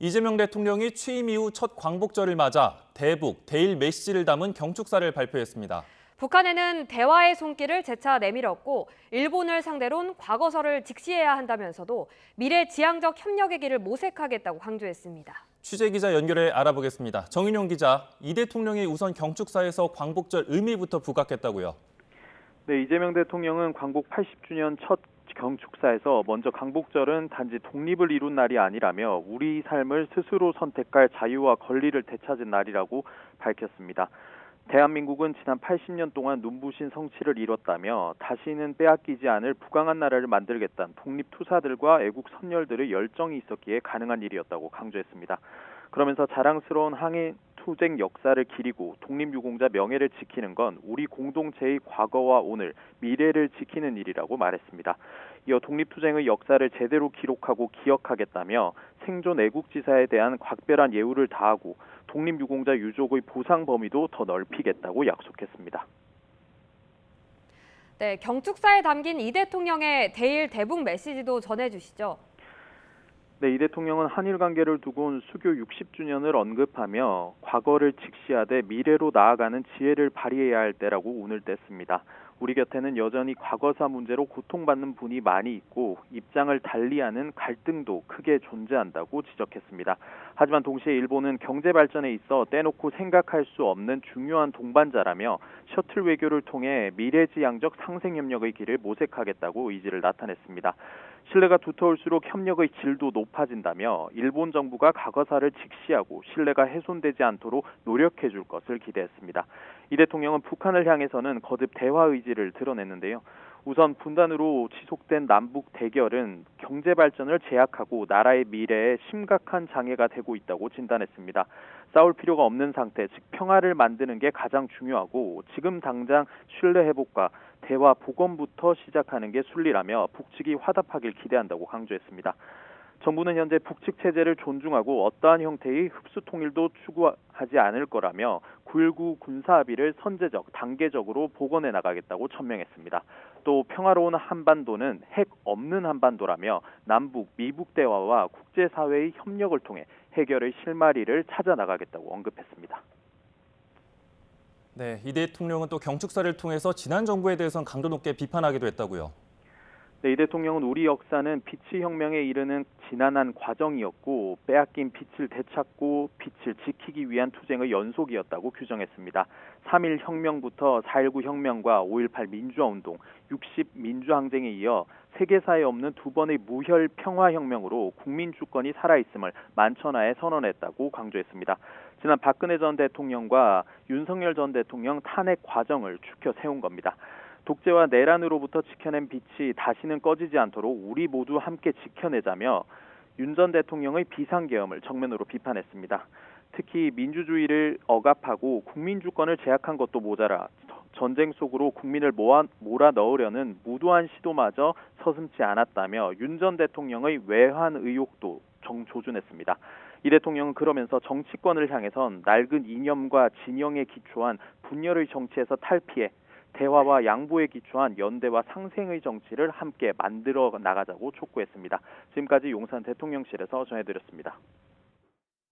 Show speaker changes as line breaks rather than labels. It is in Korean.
이재명 대통령이 취임 이후 첫 광복절을 맞아 대북, 대일 메시지를 담은 경축사를 발표했습니다.
북한에는 대화의 손길을 재차 내밀었고 일본을 상대론 과거사를 직시해야 한다면서도 미래 지향적 협력의 길을 모색하겠다고 강조했습니다.
취재기자 연결해 알아보겠습니다. 정인용 기자, 이 대통령이 우선 경축사에서 광복절 의미부터 부각했다고요.
네, 이재명 대통령은 광복 80주년 첫 경축사에서 먼저 광복절은 단지 독립을 이룬 날이 아니라며 우리 삶을 스스로 선택할 자유와 권리를 되찾은 날이라고 밝혔습니다. 대한민국은 지난 80년 동안 눈부신 성취를 이뤘다며 다시는 빼앗기지 않을 부강한 나라를 만들겠다는 독립투사들과 애국 선열들의 열정이 있었기에 가능한 일이었다고 강조했습니다. 그러면서 자랑스러운 항해 투쟁 역사를 기리고 독립유공자 명예를 지키는 건 우리 공동체의 과거와 오늘, 미래를 지키는 일이라고 말했습니다. 이어 독립투쟁의 역사를 제대로 기록하고 기억하겠다며 생존 애국지사에 대한 각별한 예우를 다하고 독립유공자 유족의 보상 범위도 더 넓히겠다고 약속했습니다.
네, 경축사에 담긴 이 대통령의 대일 대북 메시지도 전해주시죠.
네, 이 대통령은 한일 관계를 두고 수교 60주년을 언급하며 과거를 직시하되 미래로 나아가는 지혜를 발휘해야 할 때라고 운을 뗐습니다. 우리 곁에는 여전히 과거사 문제로 고통받는 분이 많이 있고 입장을 달리하는 갈등도 크게 존재한다고 지적했습니다. 하지만 동시에 일본은 경제 발전에 있어 떼놓고 생각할 수 없는 중요한 동반자라며 셔틀 외교를 통해 미래지향적 상생 협력의 길을 모색하겠다고 의지를 나타냈습니다. 신뢰가 두터울수록 협력의 질도 높아진다며 일본 정부가 과거사를 직시하고 신뢰가 훼손되지 않도록 노력해 줄 것을 기대했습니다. 이 대통령은 북한을 향해서는 거듭 대화 의지를 드러냈는데요. 우선 분단으로 지속된 남북 대결은 경제 발전을 제약하고 나라의 미래에 심각한 장애가 되고 있다고 진단했습니다. 싸울 필요가 없는 상태, 즉 평화를 만드는 게 가장 중요하고 지금 당장 신뢰 회복과 대화 복원부터 시작하는 게 순리라며 북측이 화답하길 기대한다고 강조했습니다. 정부는 현재 북측 체제를 존중하고 어떠한 형태의 흡수 통일도 추구하지 않을 거라며 9.19 군사 합의를 선제적, 단계적으로 복원해 나가겠다고 천명했습니다. 또 평화로운 한반도는 핵 없는 한반도라며 남북, 미북 대화와 국제사회의 협력을 통해 해결의 실마리를 찾아 나가겠다고 언급했습니다.
네, 이 대통령은 또 경축사를 통해서 지난 정부에 대해서는 강도 높게 비판하기도 했다고요.
네, 이 대통령은 우리 역사는 빛의 혁명에 이르는 지난한 과정이었고 빼앗긴 빛을 되찾고 빛을 지키기 위한 투쟁의 연속이었다고 규정했습니다. 3.1 혁명부터 4.19 혁명과 5.18 민주화운동, 60 민주항쟁에 이어 세계사에 없는 두 번의 무혈 평화혁명으로 국민주권이 살아있음을 만천하에 선언했다고 강조했습니다. 지난 박근혜 전 대통령과 윤석열 전 대통령 탄핵 과정을 추켜 세운 겁니다. 독재와 내란으로부터 지켜낸 빛이 다시는 꺼지지 않도록 우리 모두 함께 지켜내자며 윤 전 대통령의 비상계엄을 정면으로 비판했습니다. 특히 민주주의를 억압하고 국민주권을 제약한 것도 모자라 전쟁 속으로 국민을 몰아넣으려는 무도한 시도마저 서슴지 않았다며 윤 전 대통령의 외환 의혹도 조준했습니다. 이 대통령은 그러면서 정치권을 향해선 낡은 이념과 진영에 기초한 분열의 정치에서 탈피해 대화와 양보에 기초한 연대와 상생의 정치를 함께 만들어 나가자고 촉구했습니다. 지금까지 용산 대통령실에서 전해드렸습니다.